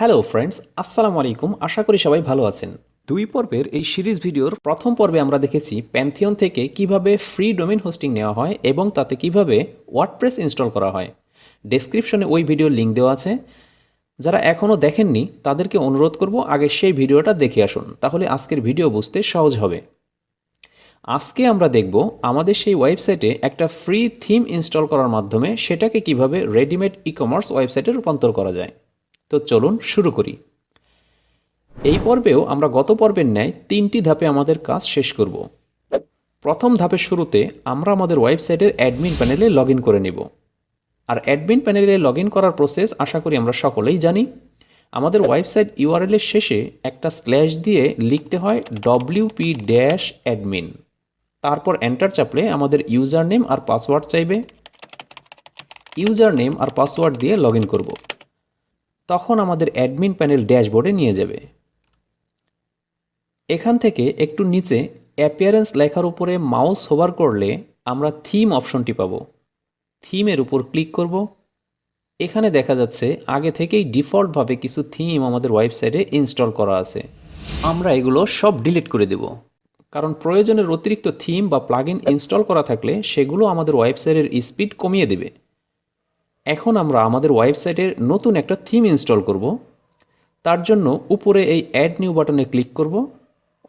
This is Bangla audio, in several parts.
হ্যালো ফ্রেন্ডস, আসসালামু আলাইকুম। আশা করি সবাই ভালো আছেন। 2 পর্বের এই সিরিজ ভিডিওর প্রথম পর্বে আমরা দেখেছি প্যান্থিয়ন থেকে কিভাবে ফ্রি ডোমেইন হোস্টিং নেওয়া হয় এবং তাতে কিভাবে ওয়ার্ডপ্রেস ইনস্টল করা হয়। ডেসক্রিপশনে ওই ভিডিওর লিঙ্ক দেওয়া আছে। যারা এখনও দেখেননি তাদেরকে অনুরোধ করব আগে সেই ভিডিওটা দেখে আসুন, তাহলে আজকের ভিডিও বুঝতে সহজ হবে। আজকে আমরা দেখব আমাদের সেই ওয়েবসাইটে একটা ফ্রি থিম ইনস্টল করার মাধ্যমে সেটাকে কিভাবে রেডিমেড ই-কমার্স ওয়েবসাইটে রূপান্তর করা যায়। তো চলুন শুরু করি। এই পর্বেও আমরা গত পর্বের ন্যায় 3টি ধাপে আমাদের কাজ শেষ করব। প্রথম ধাপের শুরুতে আমরা আমাদের ওয়েবসাইটের অ্যাডমিন প্যানেলে লগ ইন করে নেব। আর অ্যাডমিন প্যানেলে লগ ইন করার প্রসেস আশা করি আমরা সকলেই জানি। আমাদের ওয়েবসাইট ইউআরএল এর শেষে একটা স্ল্যাশ দিয়ে লিখতে হয় wp-admin। তারপর এন্টার চাপলে আমাদের ইউজার নেম আর পাসওয়ার্ড চাইবে। ইউজার নেম আর পাসওয়ার্ড দিয়ে লগ ইন করব। তখন আমাদের অ্যাডমিন প্যানেল ড্যাশবোর্ডে নিয়ে যাবে। এখান থেকে একটু নিচে অ্যাপিয়ারেন্স লেখার উপরে মাউস হোভার করলে আমরা থিম অপশনটি পাবো। থিমের উপর ক্লিক করব। এখানে দেখা যাচ্ছে আগে থেকেই ডিফল্টভাবে কিছু থিম আমাদের ওয়েবসাইটে ইনস্টল করা আছে। আমরা এগুলো সব ডিলিট করে দেব, কারণ প্রয়োজনের অতিরিক্ত থিম বা প্লাগইন ইনস্টল করা থাকলে সেগুলো আমাদের ওয়েবসাইটের স্পিড কমিয়ে দেবে। এখন আমরা আমাদের ওয়েবসাইটের নতুন একটা থিম ইনস্টল করব। তার জন্য উপরে এই অ্যাড নিউ বাটনে ক্লিক করব।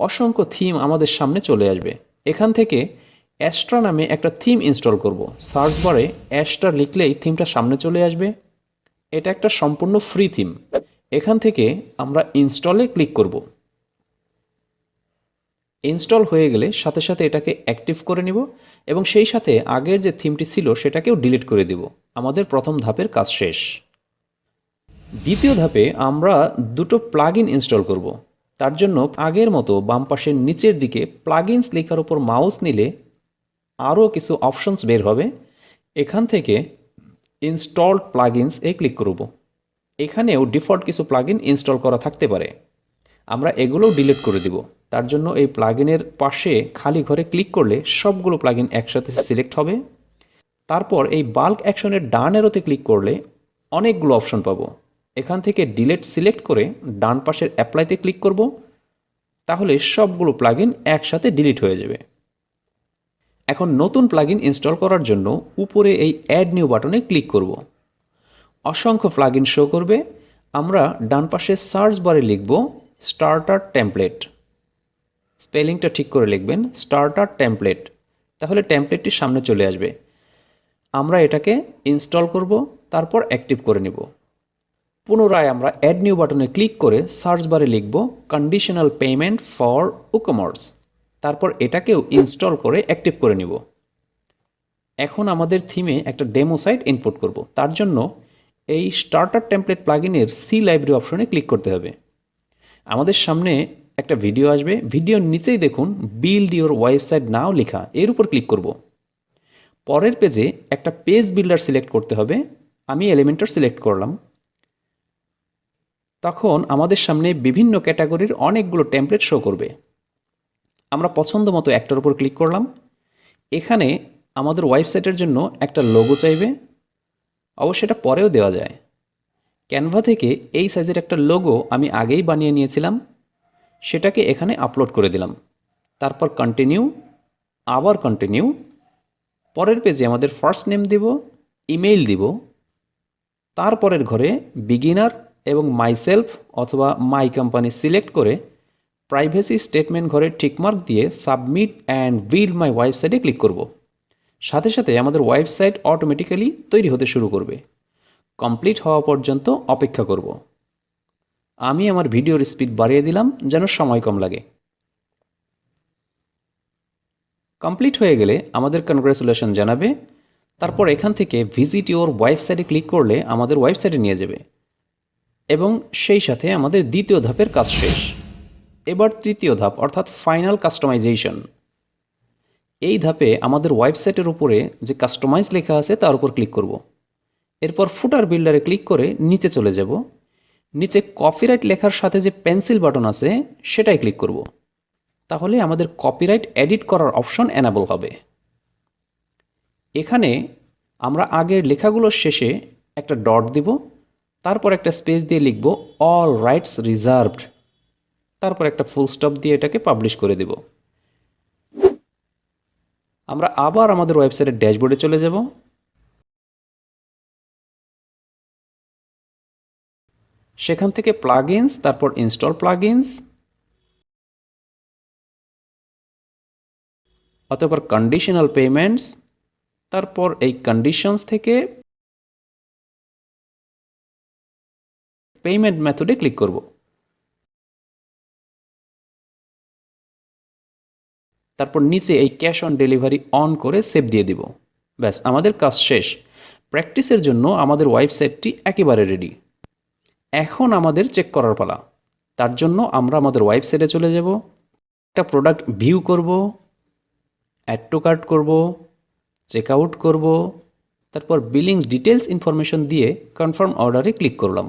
অসংখ্য থিম আমাদের সামনে চলে আসবে। এখান থেকে অ্যাস্ট্রা নামে একটা থিম ইনস্টল করব। সার্চ বারে অ্যাস্ট্রা লিখলেই থিমটা সামনে চলে আসবে। এটা একটা সম্পূর্ণ ফ্রি থিম। এখান থেকে আমরা ইনস্টলে ক্লিক করব। ইনস্টল হয়ে গেলে সাথে সাথে এটাকে অ্যাক্টিভ করে নিব এবং সেই সাথে আগের যে থিমটি ছিল সেটাকেও ডিলিট করে দেব। আমাদের প্রথম ধাপের কাজ শেষ। দ্বিতীয় ধাপে আমরা দুটো প্লাগইন ইনস্টল করব। তার জন্য আগের মতো বাম পাশের নিচের দিকে প্লাগইনস লেখার উপর মাউস নিলে আরও কিছু অপশনস বের হবে। এখান থেকে ইনস্টলড প্লাগইনস এ ক্লিক করব। এখানেও ডিফল্ট কিছু প্লাগইন ইনস্টল করা থাকতে পারে, আমরা এগুলোও ডিলিট করে দিব। তার জন্য এই প্লাগইনের পাশে খালি ঘরে ক্লিক করলে সবগুলো প্লাগইন একসাথে সিলেক্ট হবে। তারপর এই বাল্ক অ্যাকশনের ডান অ্যারোতে ক্লিক করলে অনেকগুলো অপশন পাবো। এখান থেকে ডিলিট সিলেক্ট করে ডান পাশের অ্যাপ্লাইতে ক্লিক করব। তাহলে সবগুলো প্লাগইন একসাথে ডিলিট হয়ে যাবে। এখন নতুন প্লাগইন ইনস্টল করার জন্য উপরে এই অ্যাড নিউ বাটনে ক্লিক করব। অসংখ্য প্লাগইন শো করবে। আমরা ডান পাশে সার্চ বারে লিখব স্টার্টার টেমপ্লেট। স্পেলিংটা ঠিক করে লিখবেন, স্টার্টার টেমপ্লেট। তাহলে টেমপ্লেটটি সামনে চলে আসবে। আমরা এটাকে ইনস্টল করব, তারপর অ্যাক্টিভ করে নেব। পুনরায় আমরা অ্যাড নিউ বাটনে ক্লিক করে সার্চ বারে লিখব কন্ডিশনাল পেমেন্ট ফর woocommerce। তারপর এটাকেও ইনস্টল করে অ্যাক্টিভ করে নিব। এখন আমাদের থিমে একটা ডেমো সাইট ইনপুট করব। তার জন্য এই স্টার্টার টেমপ্লেট প্লাগইনের সি লাইব্রেরি অপশনে ক্লিক করতে হবে। আমাদের সামনে একটা ভিডিও আসবে। ভিডিওর নিচেই দেখুন বিল্ড ইওর ওয়েবসাইট নাও লেখা, এর উপর ক্লিক করব। পরের পেজে একটা পেজ বিল্ডার সিলেক্ট করতে হবে। আমি এলিমেন্টর সিলেক্ট করলাম। তখন আমাদের সামনে বিভিন্ন ক্যাটাগরির অনেকগুলো টেমপ্লেট শো করবে। আমরা পছন্দ মতো একটার উপর ক্লিক করলাম। এখানে আমাদের ওয়েবসাইটের জন্য একটা লোগো চাইবে, অবশ্য এটা পরেও দেওয়া যায়। ক্যানভা থেকে এই সাইজের একটা লোগো আমি আগেই বানিয়ে নিয়েছিলাম, সেটাকে এখানে আপলোড করে দিলাম। তারপর কন্টিনিউ, আবার কন্টিনিউ। পরের পেজে আমাদের ফার্স্ট নেম দিব, ইমেইল দিব। তারপরের ঘরে বিগিনার এবং মাইসেলফ অথবা মাই কোম্পানি সিলেক্ট করে প্রাইভেসি স্টেটমেন্ট ঘরে টিকমার্ক দিয়ে সাবমিট অ্যান্ড বিল্ড মাই ওয়েবসাইটে ক্লিক করব। সাথে সাথে আমাদের ওয়েবসাইট অটোমেটিক্যালি তৈরি হতে শুরু করবে। কমপ্লিট হওয়া পর্যন্ত অপেক্ষা করব। আমি আমার ভিডিওর স্পিড বাড়িয়ে দিলাম যেন সময় কম লাগে। কমপ্লিট হয়ে গেলে আমাদের কনগ্রাচুলেশন জানাবে। তারপর এখান থেকে ভিজিট ইওর ওয়েবসাইটে ক্লিক করলে আমাদের ওয়েবসাইটে নিয়ে যাবে এবং সেই সাথে আমাদের দ্বিতীয় ধাপের কাজ শেষ। এবার তৃতীয় ধাপ অর্থাৎ ফাইনাল কাস্টমাইজেশন। এই ধাপে আমাদের ওয়েবসাইটের উপরে যে কাস্টমাইজ লেখা আছে তার উপর ক্লিক করব। এরপর ফুটার বিল্ডারে ক্লিক করে নিচে চলে যাব। নিচে কপিরাইট লেখার সাথে যে পেন্সিল বাটন আছে সেটাই ক্লিক করব। তাহলে আমাদের কপিরাইট এডিট করার অপশন এনাবল হবে। এখানে আমরা আগের লেখাগুলোর শেষে একটা ডট দিব, তারপর একটা স্পেস দিয়ে লিখব অল রাইটস রিজার্ভড, তারপর একটা ফুল স্টপ দিয়ে এটাকে পাবলিশ করে দেব। আমরা আবার আমাদের ওয়েবসাইটের ড্যাশবোর্ডে চলে যাব। সেখান থেকে প্লাগইনস, তারপর ইনস্টল প্লাগইনস, অতঃপর কন্ডিশনাল পেমেন্টস, তারপর এই কন্ডিশনস থেকে পেমেন্ট মেথডে ক্লিক করব। তারপর নিচে এই ক্যাশ অন ডেলিভারি অন করে সেভ দিয়ে দিব। ব্যাস, আমাদের কাজ শেষ। প্র্যাকটিসের জন্য আমাদের ওয়েবসাইটটি একেবারে রেডি। এখন আমাদের চেক করার পালা। তার জন্য আমরা আমাদের ওয়েবসাইটে চলে যাব, একটা প্রোডাক্ট ভিউ করব, অ্যাড টু কার্ট করব, চেক আউট করব, তারপর বিলিং ডিটেলস ইনফরমেশন দিয়ে কনফার্ম অর্ডারে ক্লিক করলাম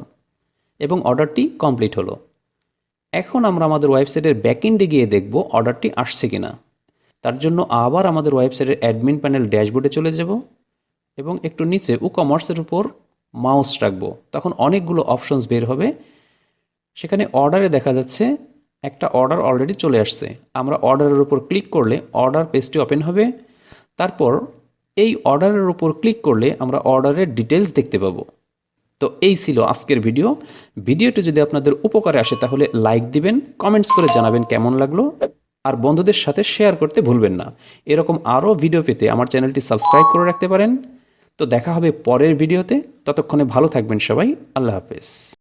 এবং অর্ডারটি কমপ্লিট হলো। এখন আমরা আমাদের ওয়েবসাইটের ব্যাকএন্ডে গিয়ে দেখব অর্ডারটি আসছে কিনা। তার জন্য আবার আমাদের ওয়েবসাইটের অ্যাডমিন প্যানেল ড্যাশবোর্ডে চলে যাব এবং একটু নিচে উকমার্সের উপর মাউস রাখবো। তখন অনেকগুলো অপশনস বের হবে। সেখানে অর্ডারে দেখা যাচ্ছে একটা অর্ডার অলরেডি চলে আসছে। আমরা অর্ডারের উপর ক্লিক করলে অর্ডার পেজটি ওপেন হবে। তারপর এই অর্ডারের উপর ক্লিক করলে আমরা অর্ডারের ডিটেলস দেখতে পাবো। তো এই ছিল আজকের ভিডিও। ভিডিওটি যদি আপনাদের উপকারে আসে তাহলে লাইক দিবেন, কমেন্টস করে জানাবেন কেমন লাগলো, আর বন্ধুদের সাথে শেয়ার করতে ভুলবেন না। এরকম আরও ভিডিও পেতে আমার চ্যানেলটি সাবস্ক্রাইব করে রাখতে পারেন। তো দেখা হবে পরের ভিডিওতে। ততক্ষণে ভালো থাকবেন সবাই। আল্লাহ হাফেজ।